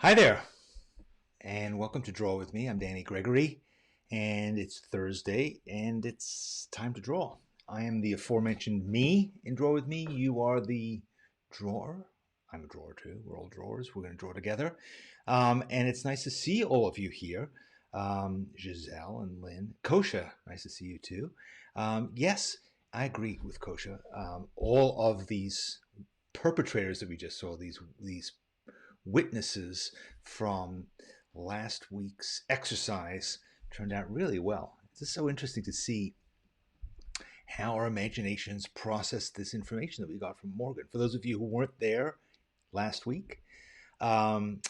Hi there, and welcome to Draw With Me. I'm Danny Gregory, and it's Thursday, and it's time to draw. I am the aforementioned me in Draw With Me. You are the drawer. I'm a drawer too. We're all drawers. We're going to draw together. And it's nice to see all of you here. Giselle and Lynn. Kosha, nice to see you too. Yes, I agree with Kosha. All of these perpetrators that we just saw, these witnesses from last week's exercise turned out really well. It's just so interesting to see how our imaginations process this information that we got from Morgan. For those of you who weren't there last week, um,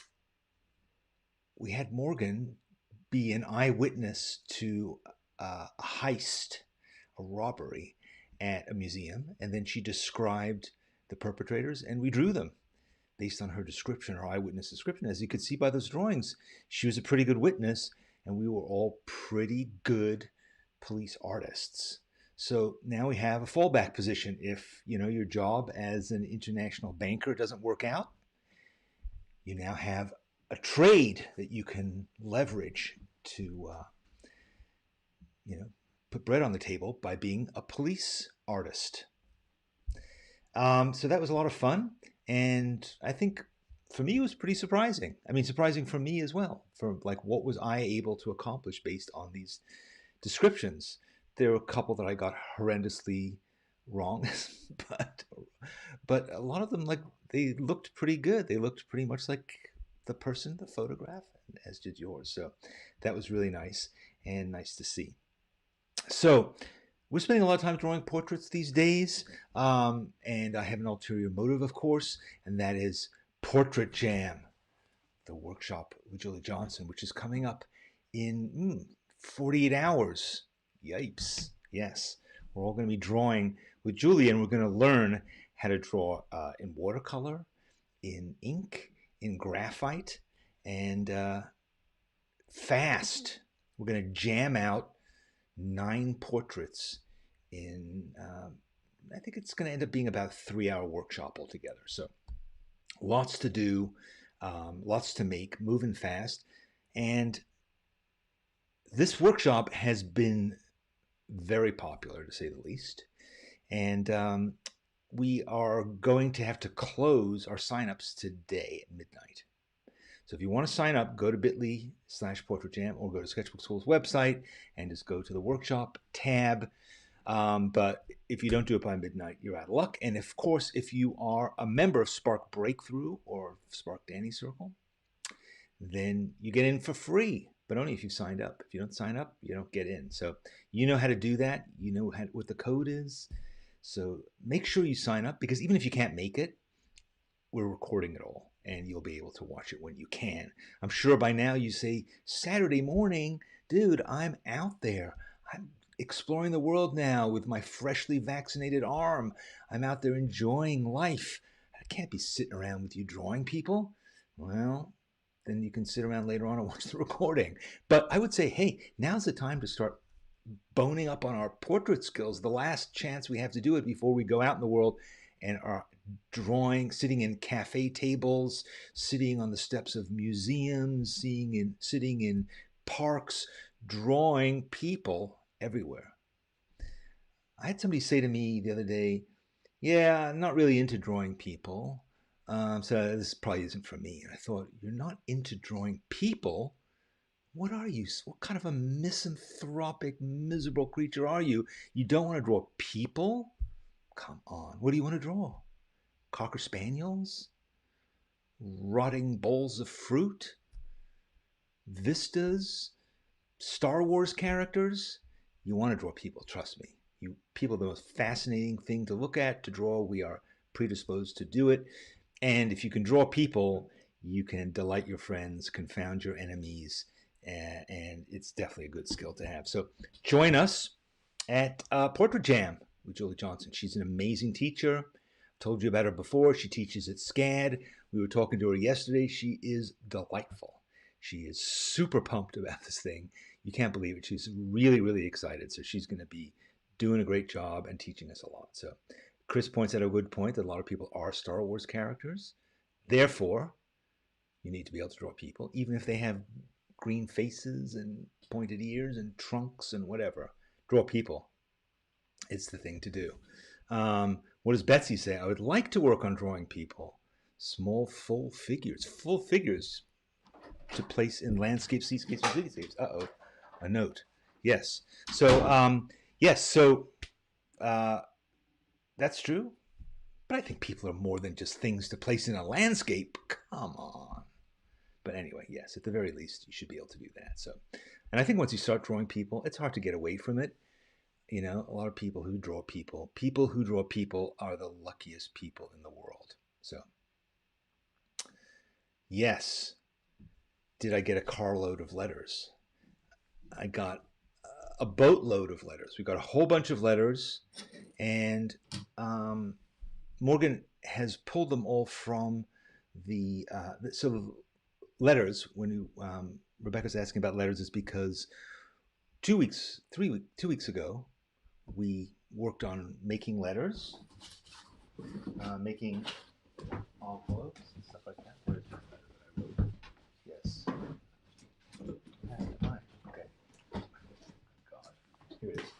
we had Morgan be an eyewitness to a heist, a robbery at a museum, and then she described the perpetrators, and we drew them based on her description, her eyewitness description. As you could see by those drawings, she was a pretty good witness, and we were all pretty good police artists. So now we have a fallback position. If your job as an international banker doesn't work out, you now have a trade that you can leverage to put bread on the table by being a police artist. So that was a lot of fun, and I think for me it was pretty surprising. I mean, surprising for me as well. For like, what was I able to accomplish based on these descriptions? There were a couple that I got horrendously wrong, but a lot of them, like, they looked pretty good. They looked pretty much like the person in the photograph, as did yours. So that was really nice and nice to see. So we're spending a lot of time drawing portraits these days, and I have an ulterior motive, of course, and that is Portrait Jam, the workshop with Julie Johnson, which is coming up in 48 hours. Yipes. Yes, we're all going to be drawing with Julie, and we're going to learn how to draw in watercolor, in ink, in graphite, and fast. We're going to jam out 9 portraits in, I think it's going to end up being about a 3-hour workshop altogether. So lots to do, lots to make, moving fast. And this workshop has been very popular, to say the least. And we are going to have to close our signups today at midnight. So if you want to sign up, go to bit.ly/portraitjam or go to Sketchbook School's website and just go to the workshop tab. But if you don't do it by midnight, you're out of luck. And of course, if you are a member of Spark Breakthrough or Spark Danny Circle, then you get in for free, but only if you signed up. If you don't sign up, you don't get in. So you know how to do that. You know what the code is. So make sure you sign up, because even if you can't make it, we're recording it all, and you'll be able to watch it when you can. I'm sure by now you say, Saturday morning, dude, I'm out there. I'm exploring the world now with my freshly vaccinated arm. I'm out there enjoying life. I can't be sitting around with you drawing people. Well, then you can sit around later on and watch the recording. But I would say, hey, now's the time to start boning up on our portrait skills. The last chance we have to do it before we go out in the world and are drawing, sitting in cafe tables, sitting on the steps of museums, sitting in parks, drawing people everywhere. I had somebody say to me the other day, yeah, I'm not really into drawing people. So this probably isn't for me. And I thought, you're not into drawing people? What are you? What kind of a misanthropic, miserable creature are you? You don't want to draw people? Come on. What do you want to draw? Cocker spaniels? Rotting bowls of fruit? Vistas? Star Wars characters? You want to draw people, trust me. People are the most fascinating thing to look at, to draw. We are predisposed to do it. And if you can draw people, you can delight your friends, confound your enemies, and it's definitely a good skill to have. So join us at Portrait Jam with Julie Johnson. She's an amazing teacher. I've told you about her before. She teaches at SCAD. We were talking to her yesterday. She is delightful. She is super pumped about this thing. You can't believe it. She's really, really excited. So she's going to be doing a great job and teaching us a lot. So Chris points out a good point that a lot of people are Star Wars characters. Therefore, You need to be able to draw people, even if they have green faces and pointed ears and trunks and whatever. Draw people. It's the thing to do. What does Betsy say? I would like to work on drawing people. Small, full figures to place in landscapes, seascapes, and cityscapes. Uh-oh, a note. Yes. So that's true. But I think people are more than just things to place in a landscape. Come on. But anyway, yes, at the very least, you should be able to do that. So, and I think once you start drawing people, it's hard to get away from it. You know, a lot of people who draw people who draw people are the luckiest people in the world. So, yes, did I get a carload of letters? I got a boatload of letters. We got a whole bunch of letters, and Morgan has pulled them all from the letters. When Rebecca's asking about letters, is because 2 weeks ago, we worked on making letters, making envelopes and stuff like that. Where's the letter that I wrote? Yes. Okay. God. Here it is.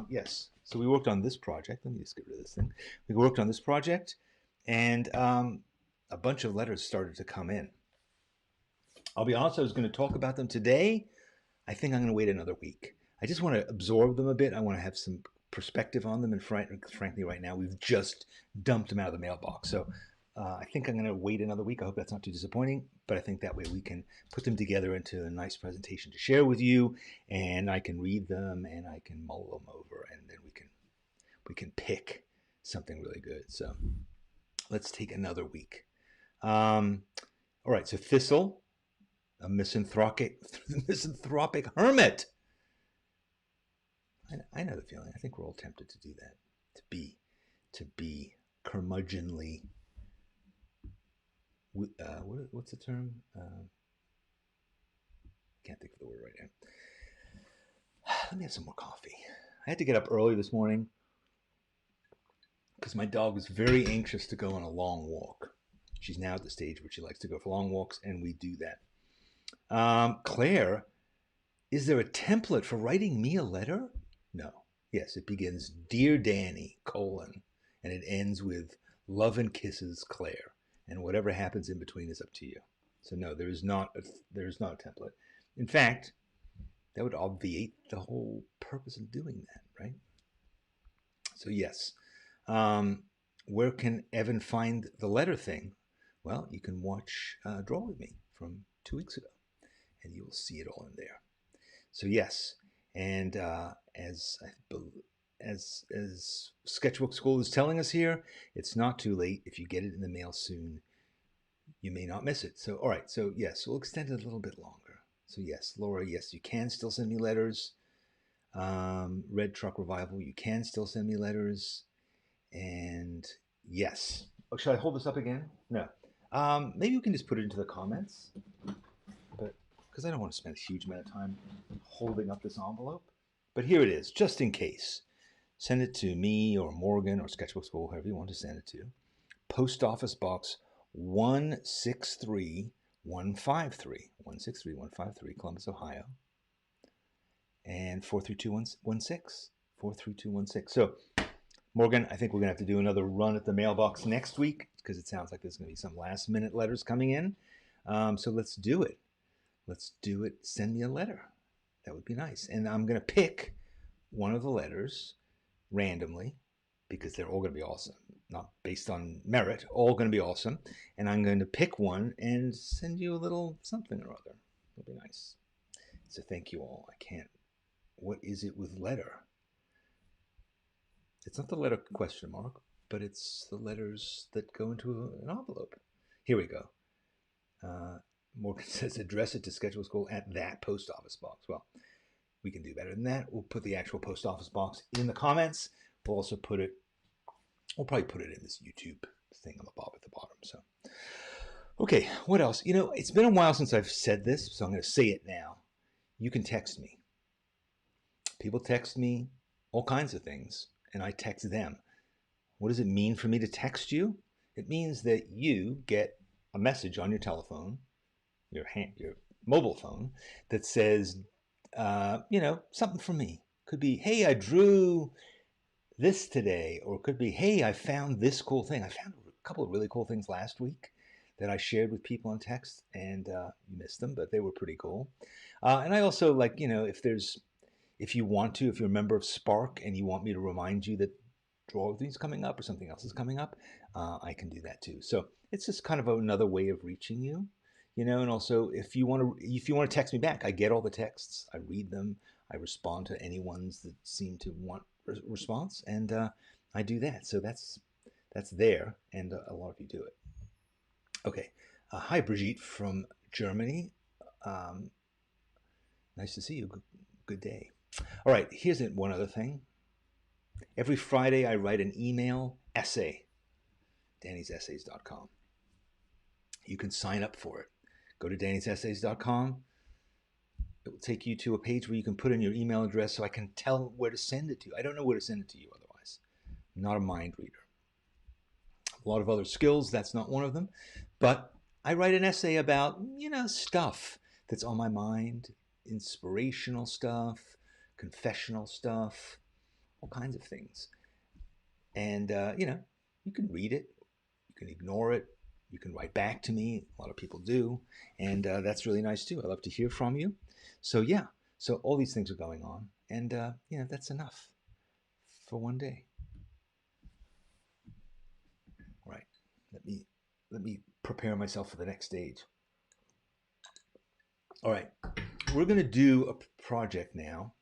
Yes. So we worked on this project. Let me just get rid of this thing. We worked on this project, and a bunch of letters started to come in. I'll be honest, I was going to talk about them today. I think I'm going to wait another week. I just want to absorb them a bit. I want to have some perspective on them. And frankly, right now, we've just dumped them out of the mailbox. So I think I'm going to wait another week. I hope that's not too disappointing. But I think that way we can put them together into a nice presentation to share with you. And I can read them and I can mull them over. And then we can pick something really good. So let's take another week. All right. So Thistle. A misanthropic hermit. I know the feeling. I think we're all tempted to do that. To be curmudgeonly. What's the term? Can't think of the word right now. Let me have some more coffee. I had to get up early this morning because my dog was very anxious to go on a long walk. She's now at the stage where she likes to go for long walks, and we do that. Claire, is there a template for writing me a letter? No. Yes, it begins, Dear Danny, : and it ends with love and kisses, Claire. And whatever happens in between is up to you. So no, there is not a template. In fact, that would obviate the whole purpose of doing that, right? So yes. Where can Evan find the letter thing? Well, you can watch Draw With Me from 2 weeks ago, and you will see it all in there. So yes, and as Sketchbook School is telling us here, it's not too late. If you get it in the mail soon, you may not miss it. So all right, so yes, we'll extend it a little bit longer. So yes, Laura, yes, you can still send me letters. Red Truck Revival, you can still send me letters. And yes. Oh, should I hold this up again? No. Maybe you can just put it into the comments. But because I don't want to spend a huge amount of time holding up this envelope. But here it is, just in case. Send it to me or Morgan or Sketchbook School, whoever you want to send it to. Post Office Box 163153. 163153, Columbus, Ohio. And 43216. 43216. So, Morgan, I think we're going to have to do another run at the mailbox next week because it sounds like there's going to be some last-minute letters coming in. So let's do it. Let's do it. Send me a letter. That would be nice. And I'm going to pick one of the letters randomly because they're all going to be awesome. Not based on merit, all going to be awesome. And I'm going to pick one and send you a little something or other. It'll be nice. So thank you all. I can't. What is it with letter? It's not the letter question mark, but it's the letters that go into an envelope. Here we go. Morgan says, address it to Sketchbook School at that post office box. Well, we can do better than that. We'll put the actual post office box in the comments. We'll also put it, we'll probably put it in this YouTube thing on the bottom at the bottom. So, okay, what else? You know, it's been a while since I've said this, so I'm going to say it now. You can text me. People text me all kinds of things, and I text them. What does it mean for me to text you? It means that you get a message on your telephone your mobile phone that says, something from me. Could be, hey, I drew this today, or it could be, hey, I found this cool thing. I found a couple of really cool things last week that I shared with people in text, and you missed them, but they were pretty cool. And I also like, if you want to, if you're a member of Spark and you want me to remind you that draw things coming up or something else is coming up, I can do that too. So it's just kind of another way of reaching you, and also if you want to text me back, I get all the texts, I read them, I respond to any ones that seem to want response, and I do that. So that's there, and a lot of you do it. Okay. Hi, Brigitte from Germany. Um, nice to see you. Good day. All right, here's one other thing. Every Friday, I write an email essay, dannysessays.com. You can sign up for it. Go to dannysessays.com. It will take you to a page where you can put in your email address so I can tell where to send it to. I don't know where to send it to you otherwise. I'm not a mind reader. A lot of other skills, that's not one of them. But I write an essay about, stuff that's on my mind, inspirational stuff, confessional stuff, all kinds of things. And, you can read it, you can ignore it, you can write back to me. A lot of people do. And that's really nice too. I love to hear from you. So, yeah, so all these things are going on. And, that's enough for one day. All right. Let me prepare myself for the next stage. All right. We're going to do a project now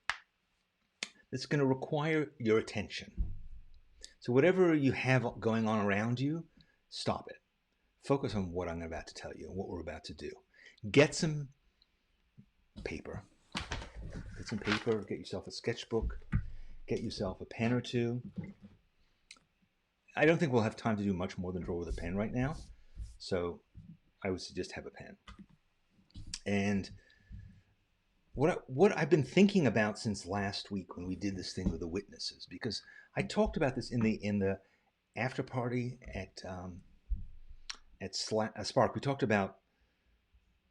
that's going to require your attention. So whatever you have going on around you, stop it. Focus on what I'm about to tell you and what we're about to do. Get some paper. Get yourself a sketchbook. Get yourself a pen or two. I don't think we'll have time to do much more than draw with a pen right now. So I would suggest have a pen. And what I've been thinking about since last week when we did this thing with the witnesses, because I talked about this in the after party at Spark. We talked about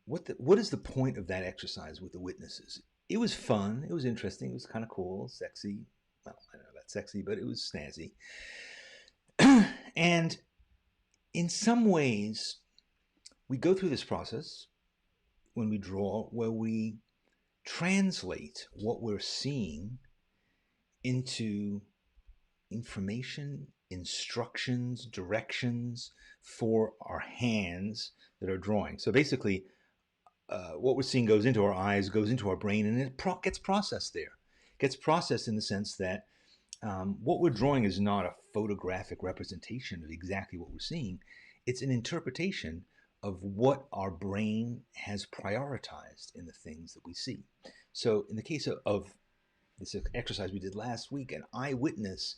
what is the point of that exercise with the witnesses. It was fun. It was interesting. It was kind of cool, sexy. Well, I don't know about sexy, but it was snazzy. And in some ways, we go through this process when we draw where we translate what we're seeing into information, instructions, directions for our hands that are drawing. So basically, what we're seeing goes into our eyes, goes into our brain, and it gets processed there. It gets processed in the sense that what we're drawing is not a photographic representation of exactly what we're seeing. It's an interpretation of what our brain has prioritized in the things that we see. So in the case of this exercise we did last week, an eyewitness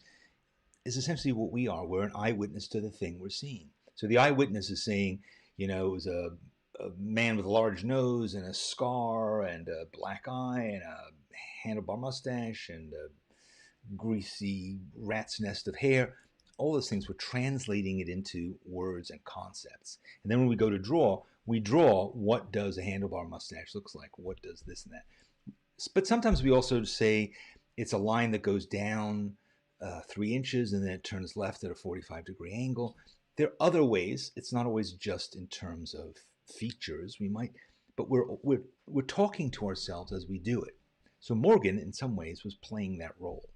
is essentially what we are. We're an eyewitness to the thing we're seeing. So the eyewitness is saying, it was a man with a large nose and a scar and a black eye and a handlebar mustache and a greasy rat's nest of hair. All those things, we're translating it into words and concepts. And then when we go to draw, we draw what does a handlebar mustache looks like? What does this and that? But sometimes we also say it's a line that goes down 3 inches and then it turns left at a 45-degree angle. There are other ways. It's not always just in terms of features. But we're talking to ourselves as we do it. So Morgan, in some ways, was playing that role.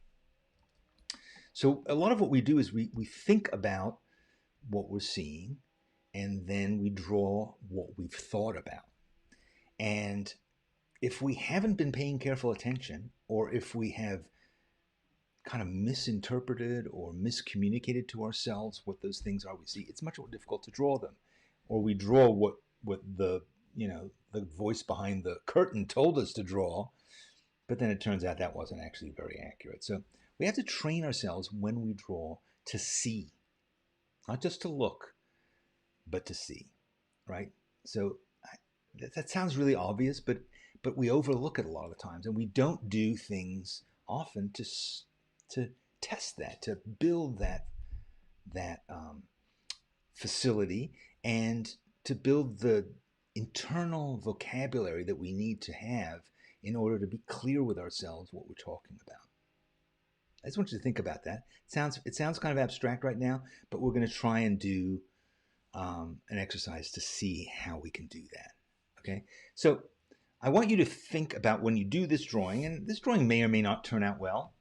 So a lot of what we do is we think about what we're seeing, and then we draw what we've thought about. And if we haven't been paying careful attention, or if we have kind of misinterpreted or miscommunicated to ourselves what those things are we see, it's much more difficult to draw them. Or we draw what the the voice behind the curtain told us to draw, but then it turns out that wasn't actually very accurate. So we have to train ourselves when we draw to see, not just to look, but to see, right? So that sounds really obvious, but we overlook it a lot of the times, and we don't do things often to test that, to build that facility, and to build the internal vocabulary that we need to have in order to be clear with ourselves what we're talking about. I just want you to think about that. It sounds kind of abstract right now, but we're going to try and do an exercise to see how we can do that. Okay, so I want you to think about when you do this drawing, and this drawing may or may not turn out well,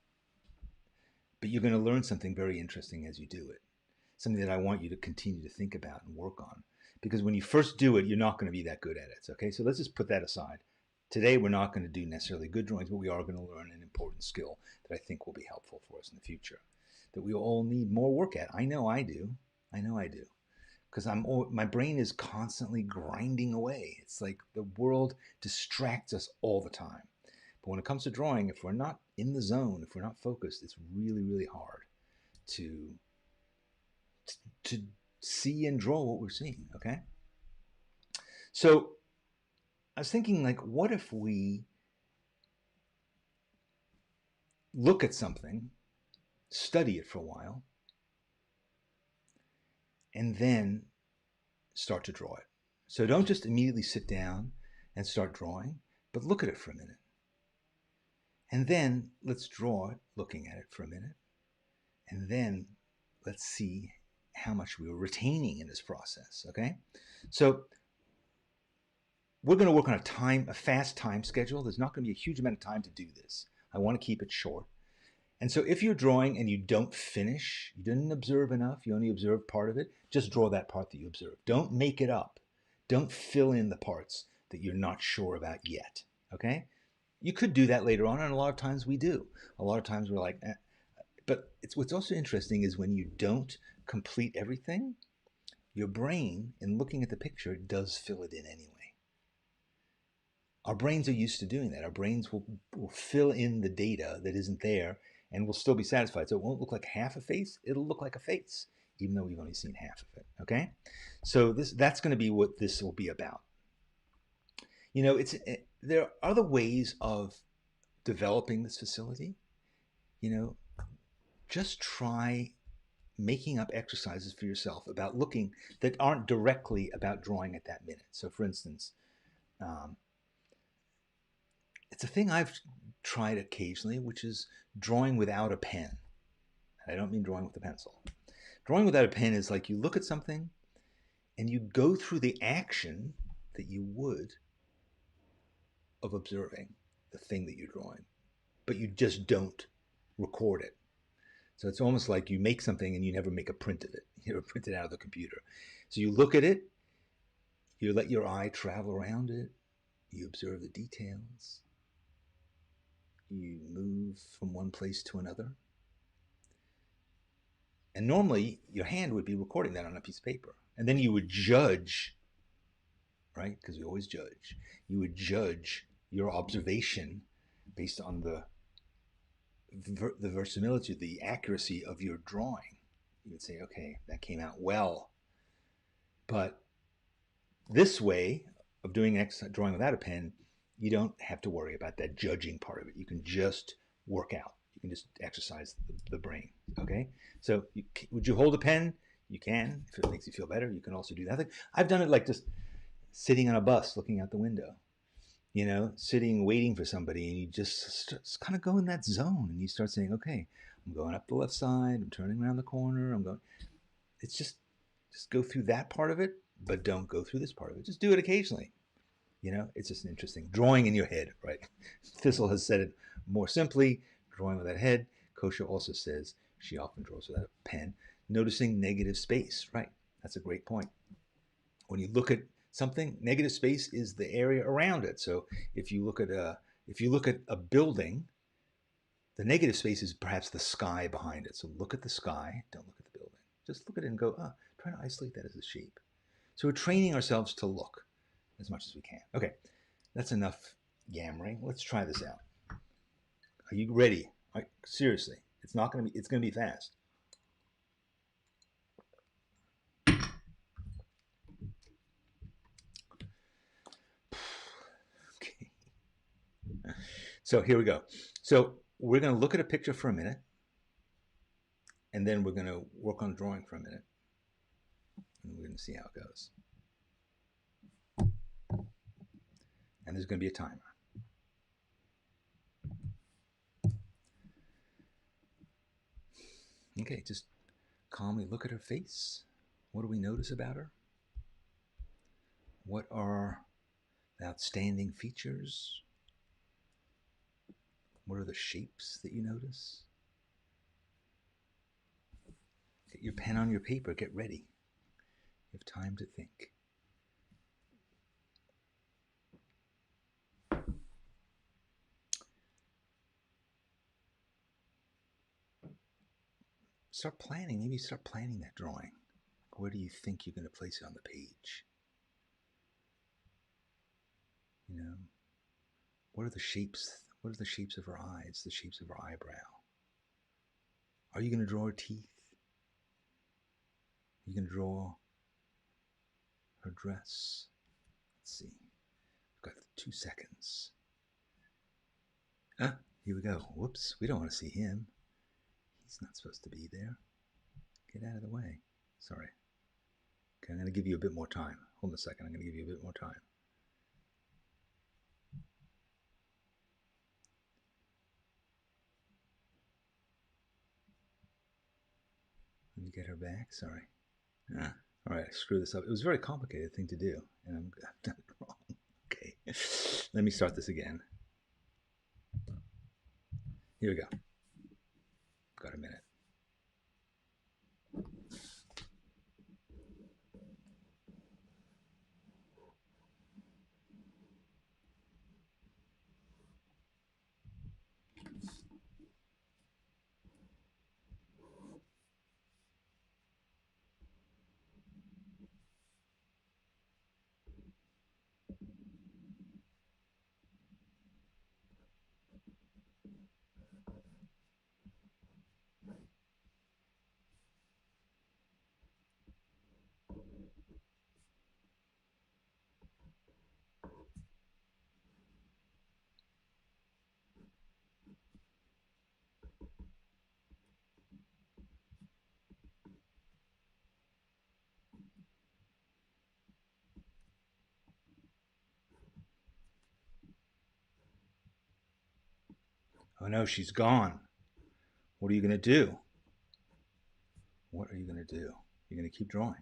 but you're going to learn something very interesting as you do it. Something that I want you to continue to think about and work on. Because when you first do it, you're not going to be that good at it. Okay, so let's just put that aside. Today, we're not going to do necessarily good drawings, but we are going to learn an important skill that I think will be helpful for us in the future, that we all need more work at. I know I do. I know I do. Because my brain is constantly grinding away. It's like the world distracts us all the time. But when it comes to drawing, if we're not in the zone, if we're not focused, it's really, really hard to see and draw what we're seeing, okay? So I was thinking, like, what if we look at something, study it for a while, and then start to draw it? So don't just immediately sit down and start drawing, but look at it for a minute. And then let's draw it looking at it for a minute. And then let's see how much we were retaining in this process, okay? So we're going to work on a fast time schedule. There's not going to be a huge amount of time to do this. I want to keep it short. And so if you're drawing and you don't finish, you didn't observe enough, you only observed part of it, just draw that part that you observed. Don't make it up. Don't fill in the parts that you're not sure about yet, okay? You could do that later on, and a lot of times we do. A lot of times we're like, eh. But what's also interesting is when you don't complete everything, your brain, in looking at the picture, does fill it in anyway. Our brains are used to doing that. Our brains will fill in the data that isn't there and will still be satisfied. So it won't look like half a face. It'll look like a face, even though we've only seen half of it, okay? So that's going to be what this will be about. You know, there are other ways of developing this facility. You know, just try making up exercises for yourself about looking that aren't directly about drawing at that minute. So for instance, it's a thing I've tried occasionally, which is drawing without a pen. And I don't mean drawing with a pencil. Drawing without a pen is like you look at something and you go through the action that you would of observing the thing that you're drawing, but you just don't record it. So it's almost like you make something and you never make a print of it. You never print it out of the computer. So you look at it, you let your eye travel around it, you observe the details, you move from one place to another. And normally your hand would be recording that on a piece of paper. And then you would judge, right? Because we always judge. You would judge your observation based on the verisimilitude, the accuracy of your drawing. You would say, okay, that came out well. But this way of doing drawing without a pen, you don't have to worry about that judging part of it. You can just work out. You can just exercise the brain, okay? So would you hold a pen? You can. If it makes you feel better, you can also do that. I've done it like just sitting on a bus looking out the window. You know, sitting, waiting for somebody, and you just kind of go in that zone, and you start saying, okay, I'm going up the left side, I'm turning around the corner, I'm going. It's just go through that part of it, but don't go through this part of it. Just do it occasionally. You know, it's just interesting. Drawing in your head, right? Thistle has said it more simply, drawing with that head. Kosha also says she often draws without a pen. Noticing negative space, right? That's a great point. When you look at something, negative space is the area around it. So if you look at a building, the negative space is perhaps the sky behind it. So look at the sky, don't look at the building. Just look at it and go, try to isolate that as a shape. So we're training ourselves to look as much as we can. Okay, that's enough yammering. Let's try this out. Are you ready? Seriously, it's gonna be fast. Okay. So here we go. So we're going to look at a picture for a minute, and then we're going to work on drawing for a minute, and we're going to see how it goes. And there's going to be a timer. Okay, just calmly look at her face. What do we notice about her? What are the outstanding features? What are the shapes that you notice? Get your pen on your paper. Get ready. You have time to think. Start planning. Maybe start planning that drawing. Where do you think you're going to place it on the page? You know, what are the shapes? What are the shapes of her eyes? The shapes of her eyebrow? Are you going to draw her teeth? Are you going to draw her dress? Let's see. We've got 2 seconds. Ah, here we go. Whoops, we don't want to see him. He's not supposed to be there. Get out of the way. Sorry. Okay, I'm going to give you a bit more time. Hold on a second. I'm going to give you a bit more time. Let me get her back. Sorry. Ah, all right, I screwed this up. It was a very complicated thing to do, and I've done it wrong. Okay, let me start this again. Here we go. Got a minute. Oh no, she's gone. What are you going to do? What are you going to do? You're going to keep drawing.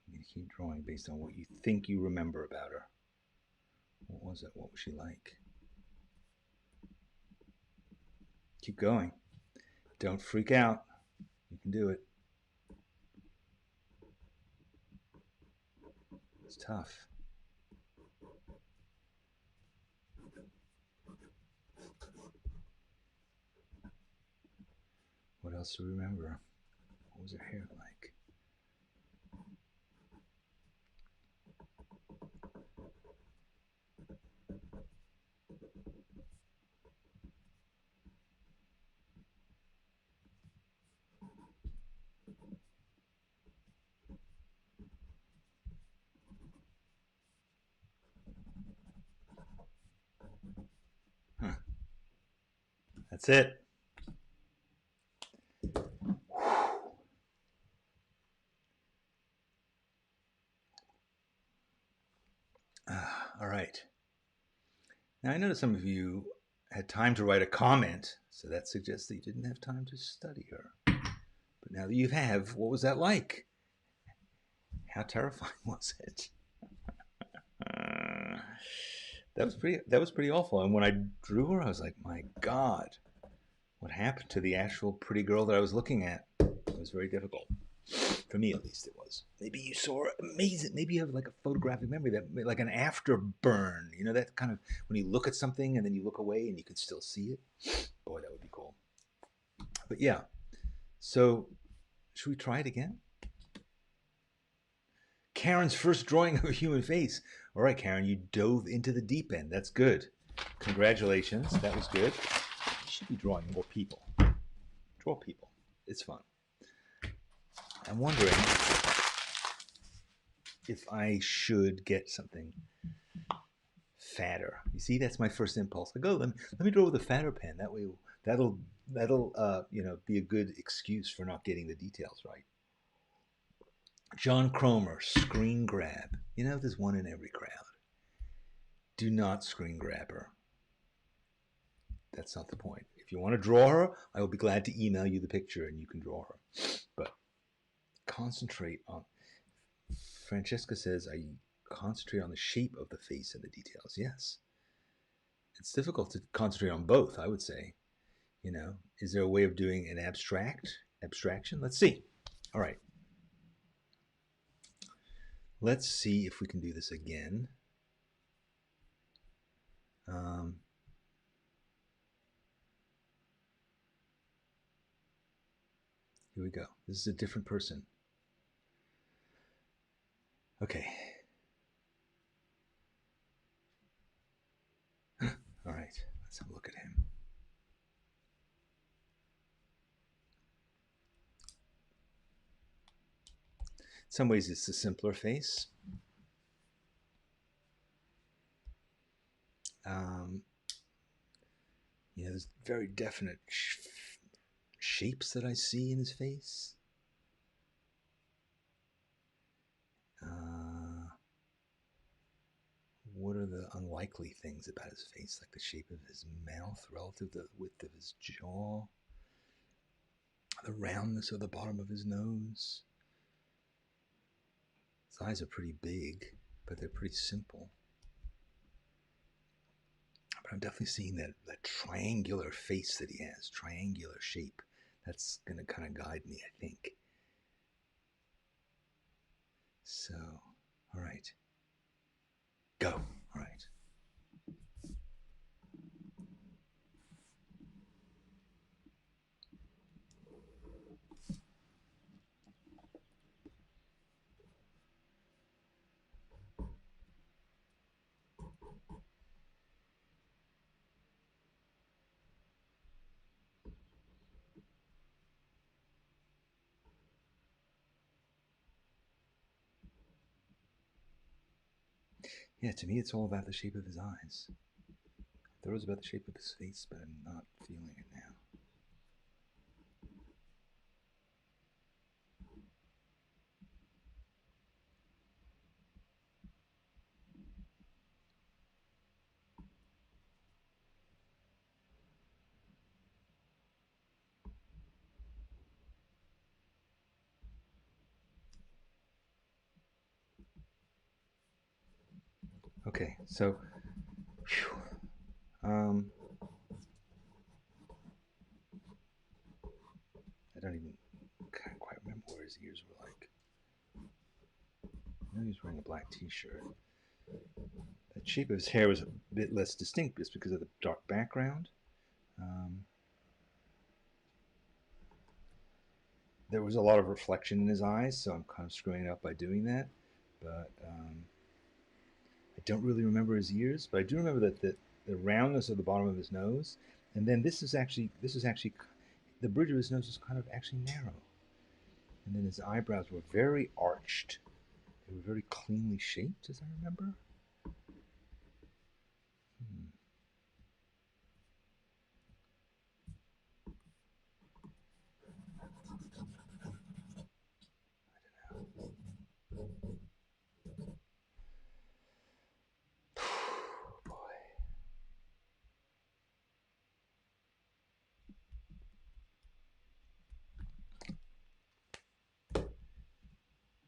You're going to keep drawing based on what you think you remember about her. What was it? What was she like? Keep going. Don't freak out. You can do it. It's tough. What else do we remember? What was her hair like? Huh. That's it. All right. Now, I noticed some of you had time to write a comment, so that suggests that you didn't have time to study her. But now that you have, what was that like? How terrifying was it? That was pretty awful. And when I drew her, I was like, my God, what happened to the actual pretty girl that I was looking at? It was very difficult. For me, at least, it was. Maybe you saw amazing. Maybe you have like a photographic memory, that like an afterburn. You know, that kind of when you look at something and then you look away and you can still see it. Boy, that would be cool. But yeah, so should we try it again? Karen's first drawing of a human face. All right, Karen, you dove into the deep end. That's good. Congratulations. That was good. You should be drawing more people. Draw people. It's fun. I'm wondering if I should get something fatter. You see, that's my first impulse. I go, let me draw with a fatter pen. That way, that'll be a good excuse for not getting the details right. John Cromer, screen grab. You know, there's one in every crowd. Do not screen grab her. That's not the point. If you want to draw her, I will be glad to email you the picture and you can draw her. But concentrate on. Francesca says, I concentrate on the shape of the face and the details. Yes. It's difficult to concentrate on both, I would say. You know, is there a way of doing an abstraction? Let's see. All right. Let's see if we can do this again. Here we go. This is a different person. Okay. All right. Let's have a look at him. In some ways, it's a simpler face. You know, there's very definite shapes that I see in his face. What are the unlikely things about his face, like the shape of his mouth relative to the width of his jaw, the roundness of the bottom of his nose? His eyes are pretty big, but they're pretty simple. But I'm definitely seeing that triangular face that he has, triangular shape. That's going to kind of guide me, I think. So, all right. Go. All right. Yeah, to me, it's all about the shape of his eyes. I thought it was about the shape of his face, but I'm not feeling it now. Okay, so, I don't even can't quite remember where his ears were like. I know he was wearing a black t-shirt. The shape of his hair was a bit less distinct just because of the dark background. There was a lot of reflection in his eyes, so I'm kind of screwing it up by doing that. But I don't really remember his ears, but I do remember that the roundness of the bottom of his nose, and then this is actually the bridge of his nose is kind of actually narrow, and then his eyebrows were very arched. They were very cleanly shaped, as I remember.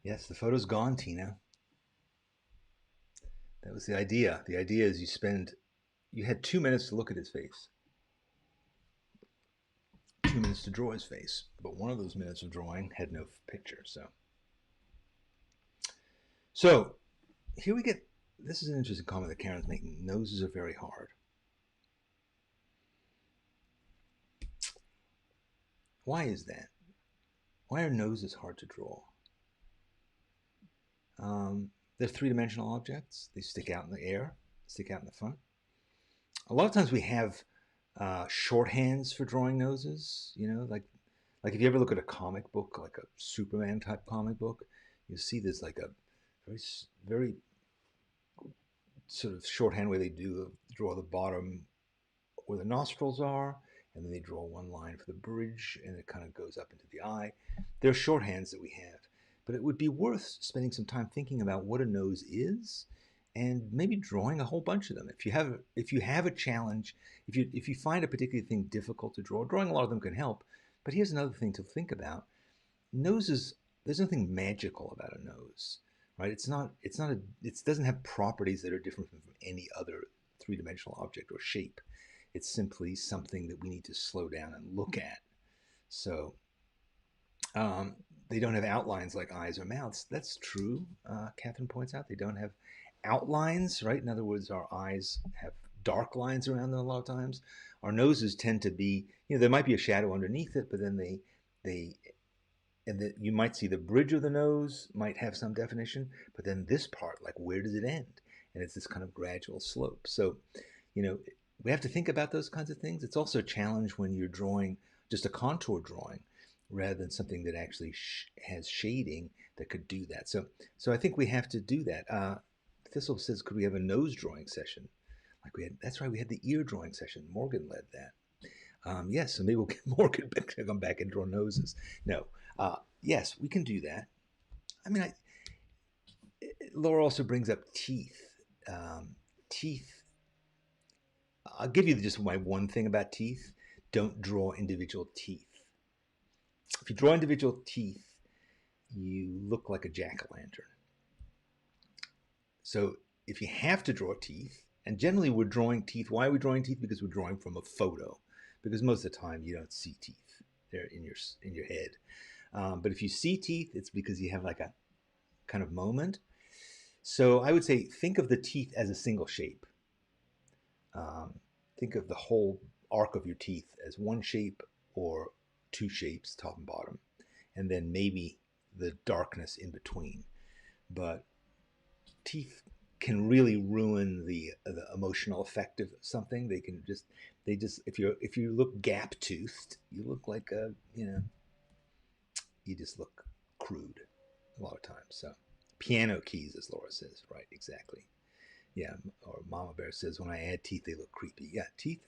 Yes, the photo's gone, Tina. That was the idea. The idea is you had 2 minutes to look at his face, 2 minutes to draw his face, but one of those minutes of drawing had no picture. So here we get, this is an interesting comment that Karen's making. Noses are very hard. Why is that? Why are noses hard to draw? They're three-dimensional objects. They stick out in the air, stick out in the front. A lot of times we have shorthands for drawing noses. You know, like if you ever look at a comic book, like a Superman type comic book, you'll see there's like a very sort of shorthand where they draw the bottom where the nostrils are, and then they draw one line for the bridge, and it kind of goes up into the eye. They're shorthands that we have. But it would be worth spending some time thinking about what a nose is and maybe drawing a whole bunch of them. If you have a challenge, if you find a particular thing difficult to draw, drawing a lot of them can help. But here's another thing to think about: noses. There's nothing magical about a nose, right? It doesn't have properties that are different from any other three-dimensional object or shape. It's simply something that we need to slow down and look at. So um, they don't have outlines like eyes or mouths. That's true. Catherine points out they don't have outlines, right? In other words, our eyes have dark lines around them a lot of times. Our noses tend to be, there might be a shadow underneath it, but then they and that you might see the bridge of the nose might have some definition, but then this part, like where does it end? And it's this kind of gradual slope. So, you know, we have to think about those kinds of things. It's also a challenge when you're drawing just a contour drawing rather than something that actually has shading that could do that. So I think we have to do that. Thistle says, could we have a nose drawing session? Like we had, that's right, we had the ear drawing session. Morgan led that. Yes, so maybe we'll get Morgan to come back and draw noses. No, yes, we can do that. I mean, Laura also brings up teeth. Teeth. I'll give you just my one thing about teeth. Don't draw individual teeth. If you draw individual teeth, you look like a jack-o'-lantern. So if you have to draw teeth, and generally we're drawing teeth. Why are we drawing teeth? Because we're drawing from a photo. Because most of the time you don't see teeth; they're in your head. But if you see teeth, it's because you have like a kind of moment. So I would say think of the teeth as a single shape. Think of the whole arc of your teeth as one shape or two shapes, top and bottom, and then maybe the darkness in between. But teeth can really ruin the emotional effect of something. They just if you look gap toothed, you look like you just look crude a lot of times. So piano keys, as Laura says, right? Exactly. Yeah. Or Mama Bear says, when I add teeth, they look creepy. Yeah, teeth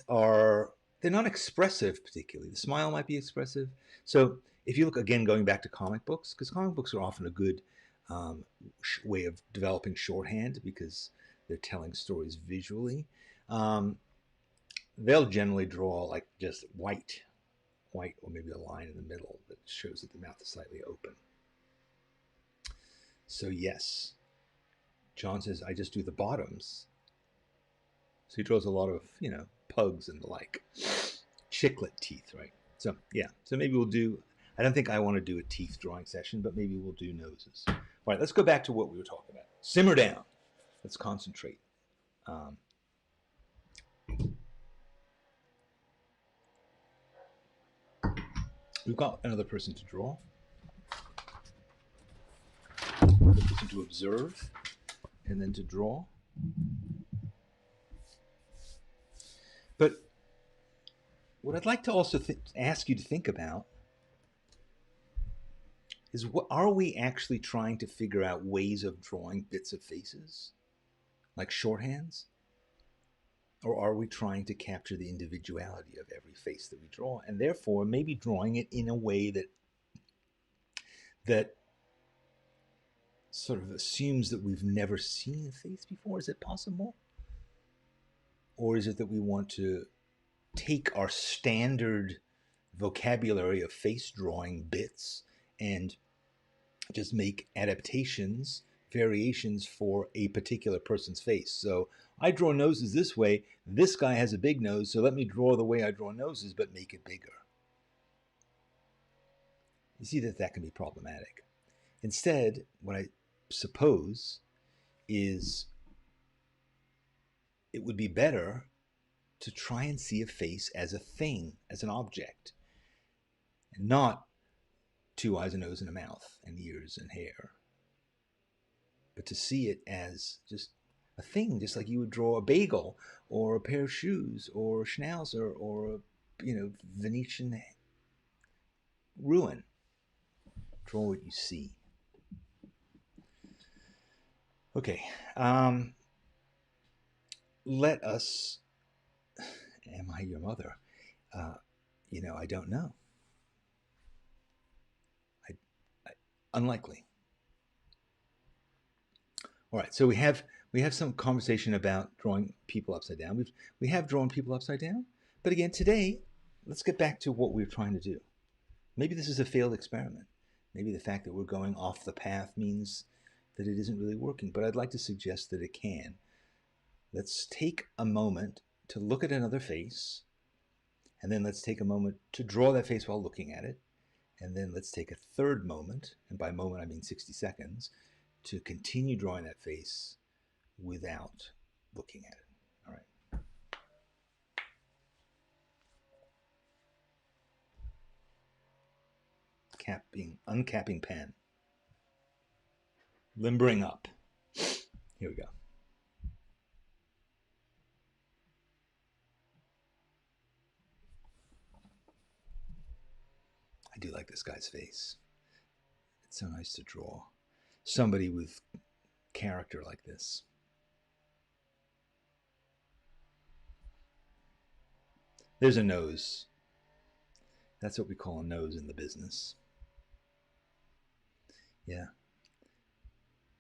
are they're not expressive particularly. The smile might be expressive. So if you look again, going back to comic books, because comic books are often a good way of developing shorthand because they're telling stories visually. They'll generally draw like just white, or maybe a line in the middle that shows that the mouth is slightly open. So yes, John says I just do the bottoms. So he draws a lot of pugs and the like, chiclet teeth, right? So yeah, so maybe we'll do. I don't think I want to do a teeth drawing session, but maybe we'll do noses. All right, let's go back to what we were talking about. Simmer down. Let's concentrate. We've got another person to draw, another person to observe, and then to draw. But what I'd like to also ask you to think about is, what are we actually trying to figure out ways of drawing bits of faces, like shorthands? Or are we trying to capture the individuality of every face that we draw, and therefore maybe drawing it in a way that sort of assumes that we've never seen a face before? Is it possible? Or is it that we want to take our standard vocabulary of face drawing bits and just make adaptations, variations for a particular person's face? So I draw noses this way. This guy has a big nose, so let me draw the way I draw noses, but make it bigger. You see that can be problematic. Instead, what I suppose is it would be better to try and see a face as a thing, as an object, and not two eyes, a nose, and a mouth, and ears and hair, but to see it as just a thing, just like you would draw a bagel or a pair of shoes or a schnauzer or a Venetian ruin. Draw what you see. Okay. Let us. Am I your mother? I don't know. Unlikely. All right, so we have some conversation about drawing people upside down. We have drawn people upside down, but again today, let's get back to what we're trying to do. Maybe this is a failed experiment. Maybe the fact that we're going off the path means that it isn't really working, but I'd like to suggest that it can. Let's take a moment to look at another face, and then let's take a moment to draw that face while looking at it, and then let's take a third moment, and by moment I mean 60 seconds, to continue drawing that face without looking at it. All right. Uncapping pen. Limbering up. Here we go. I do like this guy's face. It's so nice to draw somebody with character like this. There's a nose. That's what we call a nose in the business. Yeah.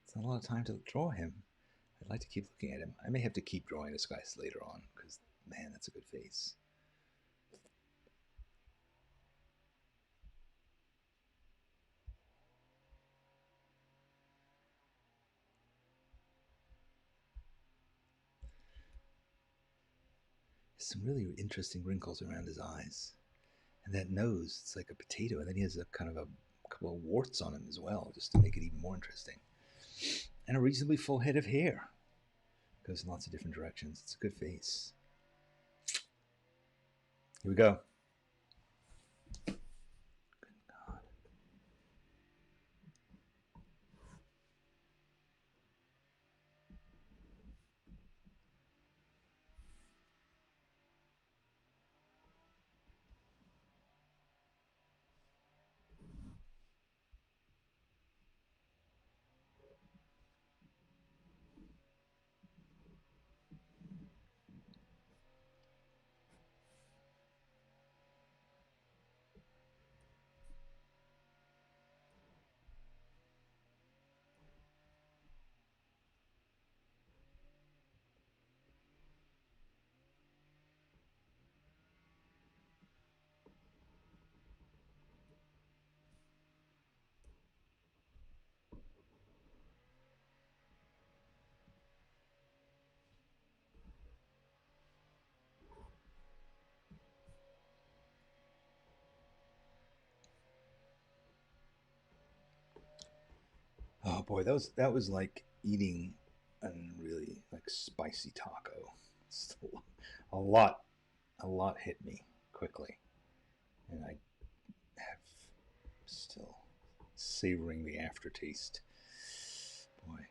It's not a lot of time to draw him. I'd like to keep looking at him. I may have to keep drawing this guy later on because, man, that's a good face. There's some really interesting wrinkles around his eyes. And that nose, it's like a potato. And then he has a kind of a couple of warts on him as well, just to make it even more interesting. And a reasonably full head of hair. Goes in lots of different directions. It's a good face. Here we go. Good God. Oh boy, that was like eating a really like spicy taco. A lot a lot hit me quickly, and I have still savoring the aftertaste. Boy.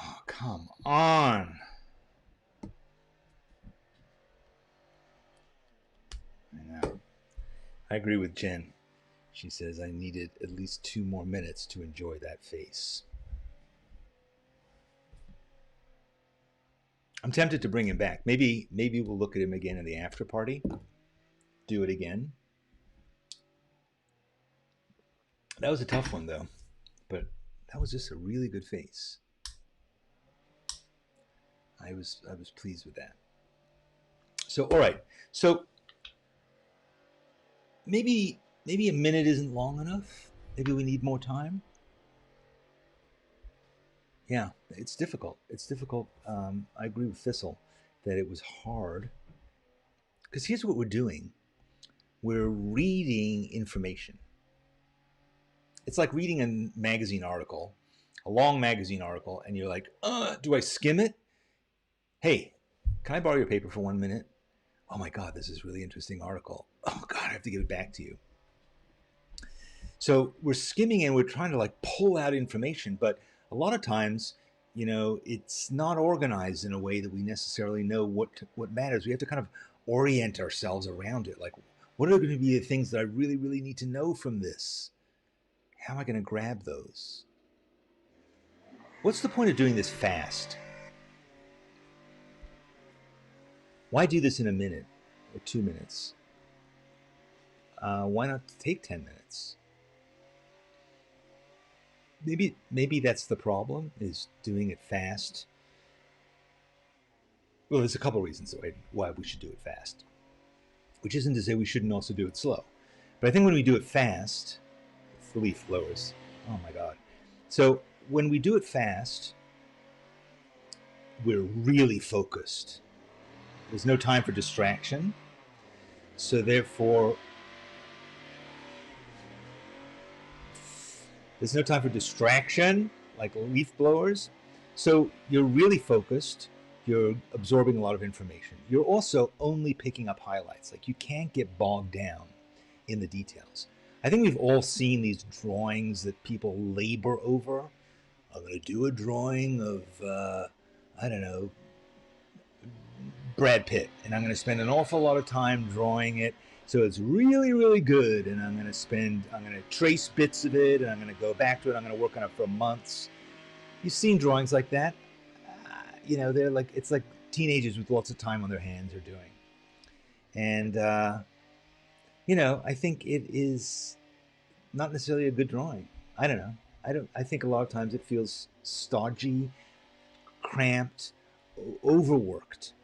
Oh, come on. I know. I agree with Jen. She says I needed at least 2 more minutes to enjoy that face. I'm tempted to bring him back. Maybe we'll look at him again in the after party. Do it again. That was a tough one though, but that was just a really good face. I was pleased with that. So all right. So maybe a minute isn't long enough. Maybe we need more time. Yeah, it's difficult. It's difficult. I agree with Thistle that it was hard because here's what we're doing. We're reading information. It's like reading a magazine article, a long magazine article, and you're like, do I skim it? Hey, can I borrow your paper for 1 minute? Oh my God, this is a really interesting article. Oh God, I have to give it back to you. So we're skimming and we're trying to like pull out information, but a lot of times, it's not organized in a way that we necessarily know what matters. We have to kind of orient ourselves around it. Like, what are going to be the things that I really, really need to know from this? How am I going to grab those? What's the point of doing this fast? Why do this in a minute or 2 minutes? Why not take 10 minutes? Maybe that's the problem, is doing it fast. Well, there's a couple reasons why we should do it fast, which isn't to say we shouldn't also do it slow. But I think when we do it fast, the leaf blowers, oh my God. So when we do it fast, we're really focused. There's no time for distraction. So therefore, there's no time for distraction like leaf blowers. So you're really focused. You're absorbing a lot of information. You're also only picking up highlights. Like, you can't get bogged down in the details. I think we've all seen these drawings that people labor over. I'm going to do a drawing of, I don't know, Brad Pitt, and I'm going to spend an awful lot of time drawing it. So it's really, really good, and I'm going to trace bits of it, and I'm going to go back to it. I'm going to work on it for months. You've seen drawings like that. They're like, it's like teenagers with lots of time on their hands are doing. And, I think it is not necessarily a good drawing. I don't know. I think a lot of times it feels stodgy, cramped, overworked,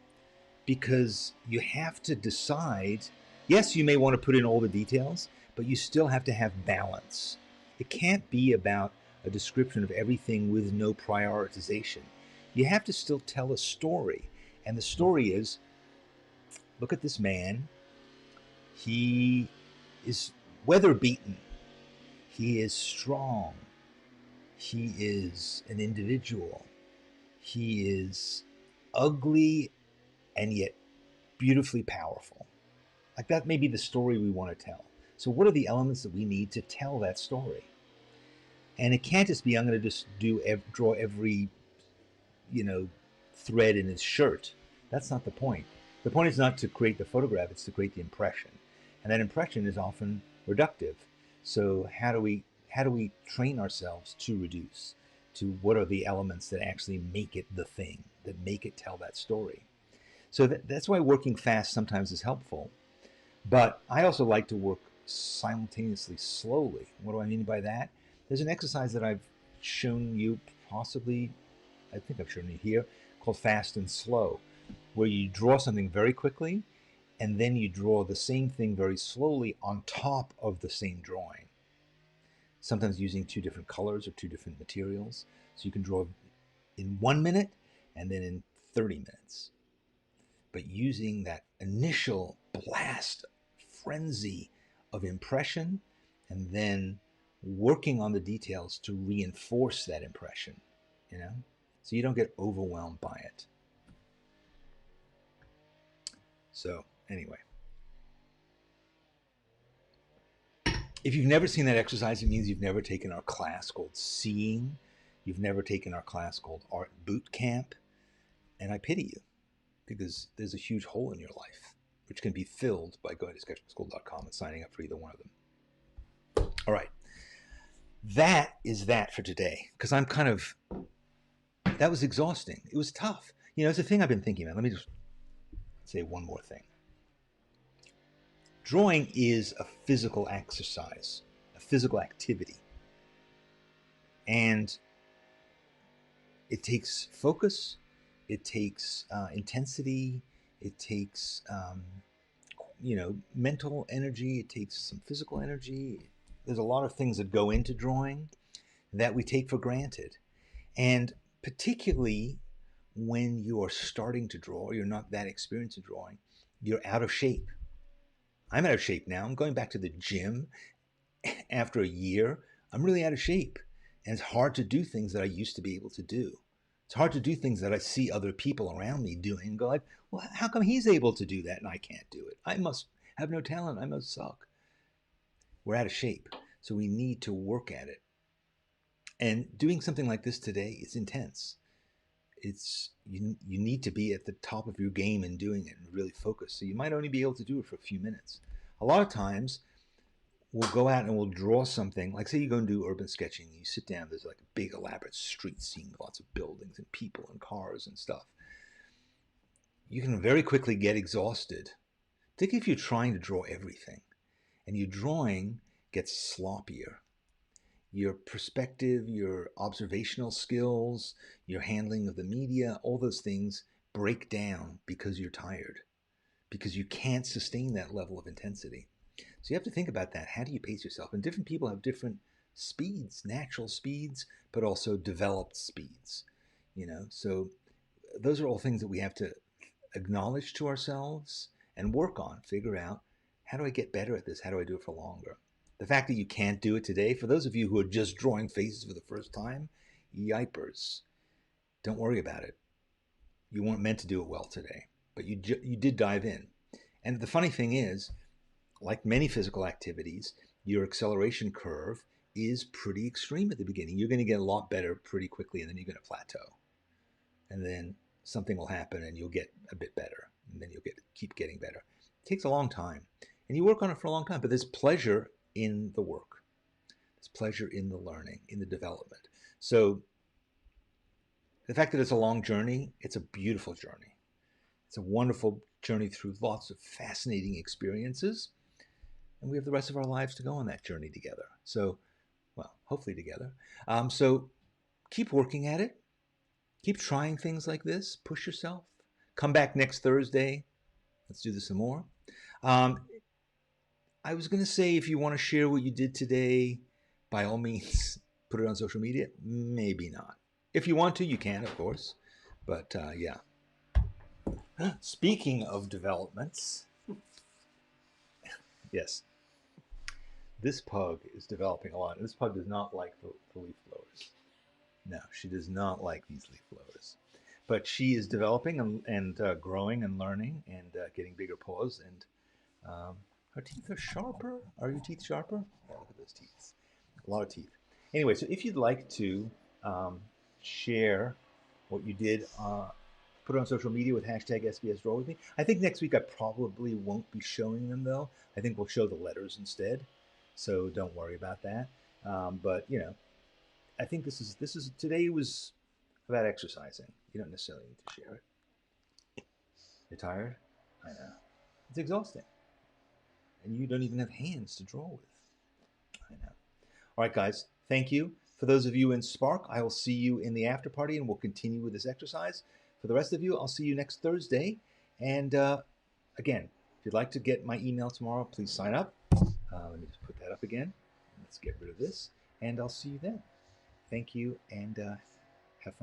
because you have to decide. Yes, you may want to put in all the details, but you still have to have balance. It can't be about a description of everything with no prioritization. You have to still tell a story. And the story is, look at this man. He is weather beaten. He is strong. He is an individual. He is ugly and yet beautifully powerful. Like, that may be the story we want to tell. So what are the elements that we need to tell that story? And it can't just be, I'm going to just draw every, thread in his shirt. That's not the point. The point is not to create the photograph, it's to create the impression. And that impression is often reductive. So how do we train ourselves to reduce? To what are the elements that actually make it the thing, that make it tell that story? So that's why working fast sometimes is helpful. But I also like to work simultaneously slowly. What do I mean by that? There's an exercise that I've shown you, possibly, I think I've shown you here, called fast and slow, where you draw something very quickly and then you draw the same thing very slowly on top of the same drawing. Sometimes using two different colors or two different materials. So you can draw in 1 minute and then in 30 minutes. But using that initial blast, frenzy of impression, and then working on the details to reinforce that impression, so you don't get overwhelmed by it. So anyway, if you've never seen that exercise, it means you've never taken our class called Seeing. You've never taken our class called Art Bootcamp. And I pity you, because there's a huge hole in your life, which can be filled by going to sketchbookschool.com and signing up for either one of them. All right. That is that for today, because that was exhausting. It was tough. It's a thing I've been thinking about. Let me just say one more thing. Drawing is a physical exercise, a physical activity. And it takes focus, it takes intensity, it takes, mental energy, it takes some physical energy. There's a lot of things that go into drawing that we take for granted. And particularly when you are starting to draw, you're not that experienced in drawing, you're out of shape. I'm out of shape now. I'm going back to the gym after a year. I'm really out of shape. And it's hard to do things that I used to be able to do. It's hard to do things that I see other people around me doing and go like, well, how come he's able to do that and I can't do it? I must have no talent. I must suck. We're out of shape. So we need to work at it. And doing something like this today is intense. It's you need to be at the top of your game in doing it and really focus. So you might only be able to do it for a few minutes. A lot of times we'll go out and we'll draw something. Like say you go and do urban sketching, you sit down, there's like a big elaborate street scene, lots of buildings and people and cars and stuff. You can very quickly get exhausted, particularly if you're trying to draw everything. And your drawing gets sloppier. Your perspective, your observational skills, your handling of the media, all those things break down because you're tired, because you can't sustain that level of intensity. So you have to think about that. How do you pace yourself? And different people have different speeds, natural speeds, but also developed speeds. So those are all things that we have to acknowledge to ourselves and work on, figure out, how do I get better at this? How do I do it for longer? The fact that you can't do it today, for those of you who are just drawing faces for the first time, yipers. Don't worry about it. You weren't meant to do it well today, but you did dive in. And the funny thing is, like many physical activities, your acceleration curve is pretty extreme at the beginning. You're going to get a lot better pretty quickly, and then you're going to plateau. And then something will happen, and you'll get a bit better, and then you'll keep getting better. It takes a long time, and you work on it for a long time, but there's pleasure in the work. There's pleasure in the learning, in the development. So the fact that it's a long journey, it's a beautiful journey. It's a wonderful journey through lots of fascinating experiences. And we have the rest of our lives to go on that journey together. So, well, hopefully together. So keep working at it. Keep trying things like this. Push yourself. Come back next Thursday. Let's do this some more. I was going to say, if you want to share what you did today, by all means, put it on social media. Maybe not. If you want to, you can, of course. But yeah. Speaking of developments, yes, this pug is developing a lot. This pug does not like the leaf blowers. No, she does not like these leaf blowers. But she is developing and growing and learning and getting bigger paws. And her teeth are sharper. Are your teeth sharper? Yeah, look at those teeth. A lot of teeth. Anyway, so if you'd like to share what you did, put it on social media with hashtag SBS Draw With Me. I think next week I probably won't be showing them, though. I think we'll show the letters instead. So don't worry about that. But, I think this is today was about exercising. You don't necessarily need to share it. You're tired? I know. It's exhausting. And you don't even have hands to draw with. I know. All right, guys, thank you. For those of you in Spark, I will see you in the after party, and we'll continue with this exercise. For the rest of you, I'll see you next Thursday. And again, if you'd like to get my email tomorrow, please sign up. Let me just put that up again. Let's get rid of this. And I'll see you then. Thank you, and